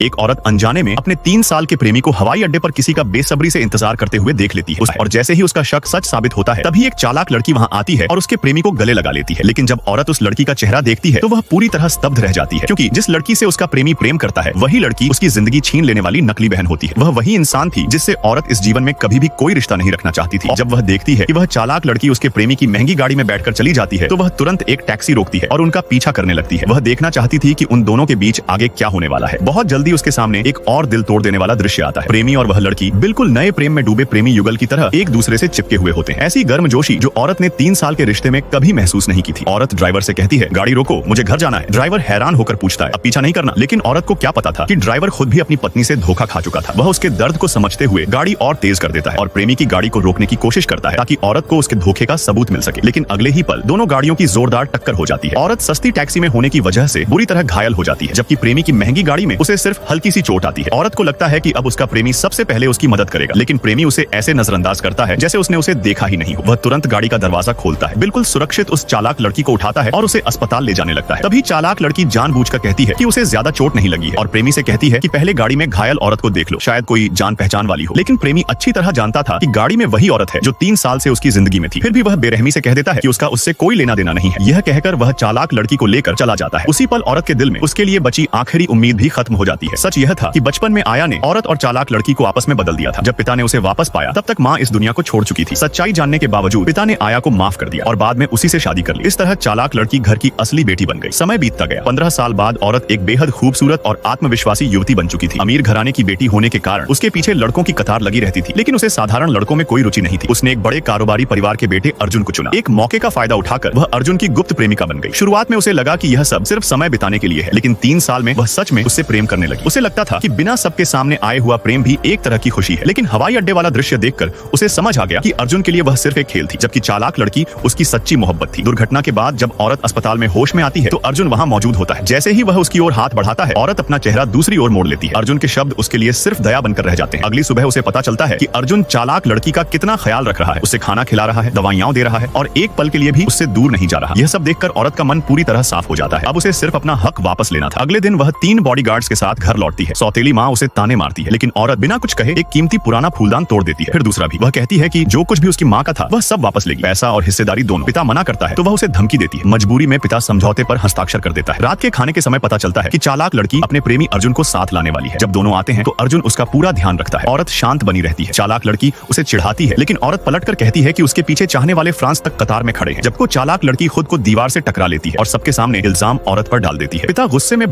एक औरत अनजाने में अपने 3 साल के प्रेमी को हवाई अड्डे पर किसी का बेसब्री से इंतजार करते हुए देख लेती है और जैसे ही उसका शक सच साबित होता है तभी एक चालाक लड़की वहां आती है और उसके प्रेमी को गले लगा लेती है। लेकिन जब औरत उस लड़की का चेहरा देखती है तो वह पूरी तरह स्तब्ध रह जाती है, क्योंकि जिस लड़की से उसका प्रेमी प्रेम करता है वही लड़की उसकी जिंदगी छीन लेने वाली नकली बहन होती है। वह वही इंसान थी जिससे औरत इस जीवन में कभी भी कोई रिश्ता नहीं रखना चाहती थी। जब वह देखती है कि वह चालाक लड़की उसके प्रेमी की महंगी गाड़ी में बैठकर चली जाती है तो वह तुरंत एक टैक्सी रोकती है और उनका पीछा करने लगती है। वह देखना चाहती थी कि उन दोनों के बीच आगे क्या होने वाला है। बहुत जल्दी उसके सामने एक और दिल तोड़ देने वाला दृश्य आता है। प्रेमी और वह लड़की बिल्कुल नए प्रेम में डूबे प्रेमी युगल की तरह एक दूसरे से चिपके हुए होते हैं। ऐसी गर्मजोशी जो औरत ने 3 साल के रिश्ते में कभी महसूस नहीं की थी। औरत ड्राइवर से कहती है, गाड़ी रोको, मुझे घर जाना है। ड्राइवर हैरान होकर पूछता है, अब पीछा नहीं करना। लेकिन औरत को क्या पता था कि ड्राइवर खुद भी अपनी पत्नी से धोखा खा चुका था। वह उसके दर्द को समझते हुए गाड़ी और तेज कर देता है और प्रेमी की गाड़ी को रोकने की कोशिश करता है ताकि औरत को उसके धोखे का सबूत मिल सके। लेकिन अगले ही पल दोनों गाड़ियों की जोरदार टक्कर हो जाती है। औरत सस्ती टैक्सी में होने की वजह से बुरी तरह घायल हो जाती है, जबकि प्रेमी की महंगी गाड़ी में उसे सिर्फ हल्की सी चोट आती है। औरत को लगता है कि अब उसका प्रेमी सबसे पहले उसकी मदद करेगा, लेकिन प्रेमी उसे ऐसे नजरअंदाज करता है जैसे उसने उसे देखा ही नहीं हो। वह तुरंत गाड़ी का दरवाजा खोलता है, बिल्कुल सुरक्षित उस चालाक लड़की को उठाता है और उसे अस्पताल ले जाने लगता है। तभी चालाक लड़की जानबूझकर कहती है कि उसे ज्यादा चोट नहीं लगी है और प्रेमी से कहती है कि पहले गाड़ी में घायल औरत को देख लो, शायद कोई जान पहचान वाली हो। लेकिन प्रेमी अच्छी तरह जानता था कि गाड़ी में वही औरत है जो 3 साल से उसकी जिंदगी में थी। फिर भी वह बेरहमी से कह देता है कि उसका उससे कोई लेना देना नहीं है। यह कहकर वह चालाक लड़की को लेकर चला जाता है। उसी पल औरत के दिल में उसके लिए बची आखिरी उम्मीद भी खत्म हो जाती है। सच यह था कि बचपन में आया ने औरत और चालाक लड़की को आपस में बदल दिया था। जब पिता ने उसे वापस पाया तब तक माँ इस दुनिया को छोड़ चुकी थी। सच्चाई जानने के बावजूद पिता ने आया को माफ कर दिया और बाद में उसी से शादी कर ली। इस तरह चालाक लड़की घर की असली बेटी बन गई। समय बीतता गया। 15 साल बाद औरत एक बेहद खूबसूरत और आत्मविश्वासी युवती बन चुकी थी। अमीर घराने की बेटी होने के कारण उसके पीछे लड़कों की कतार लगी रहती थी, लेकिन उसे साधारण लड़कों में कोई रुचि नहीं थी। उसने एक बड़े कारोबारी परिवार के बेटे अर्जुन को चुना। एक मौके का फायदा उठाकर वह अर्जुन की गुप्त प्रेमिका बन गई। शुरुआत में उसे लगा कि यह सब सिर्फ समय बिताने के लिए है, लेकिन 3 साल में वह सच में उससे प्रेम करने लगी। उसे लगता था कि बिना सबके सामने आए हुआ प्रेम भी एक तरह की खुशी है। लेकिन हवाई अड्डे वाला दृश्य देखकर उसे समझ आ गया कि अर्जुन के लिए वह सिर्फ एक खेल थी, जबकि चालाक लड़की उसकी सच्ची मोहब्बत थी। दुर्घटना के बाद जब औरत अस्पताल में होश में आती है तो अर्जुन वहां मौजूद होता है। जैसे ही वह उसकी ओर हाथ बढ़ाता है, औरत अपना चेहरा दूसरी ओर मोड़ लेती है। अर्जुन के शब्द उसके लिए सिर्फ दया बनकर रह जाते हैं। अगली सुबह उसे पता चलता है कि अर्जुन चालाक लड़की का कितना ख्याल रख रहा है, उसे खाना खिला रहा है, दवाइयां दे रहा है और एक पल के लिए भी उससे दूर नहीं जा रहा। यह सब देखकर औरत का मन पूरी तरह साफ हो जाता है। अब उसे सिर्फ अपना हक वापस लेना था। अगले दिन वह 3 बॉडीगार्ड्स के साथ घर लौटती है। सौतेली माँ उसे ताने मारती है, लेकिन औरत बिना कुछ कहे एक कीमती पुराना फूलदान तोड़ देती है। फिर दूसरा भी। वह कहती है कि जो कुछ भी उसकी माँ का था वह सब वापस लेगी, पैसा और हिस्सेदारी दोनों। पिता मना करता है तो वह उसे धमकी देती है। मजबूरी में पिता समझौते पर हस्ताक्षर कर देता है। रात के खाने के समय पता चलता है कि चालाक लड़की अपने प्रेमी अर्जुन को साथ लाने वाली है। जब दोनों आते हैं तो अर्जुन उसका पूरा ध्यान रखता है। औरत शांत बनी रहती है। चालाक लड़की उसे चिढ़ाती है, लेकिन औरत पलटकर कहती है कि उसके पीछे चाहने वाले फ्रांस तक कतार में खड़े हैं। जबकि चालाक लड़की खुद को दीवार से टकरा लेती है और सबके सामने इल्जाम औरत पर डाल देती है। पिता गुस्से में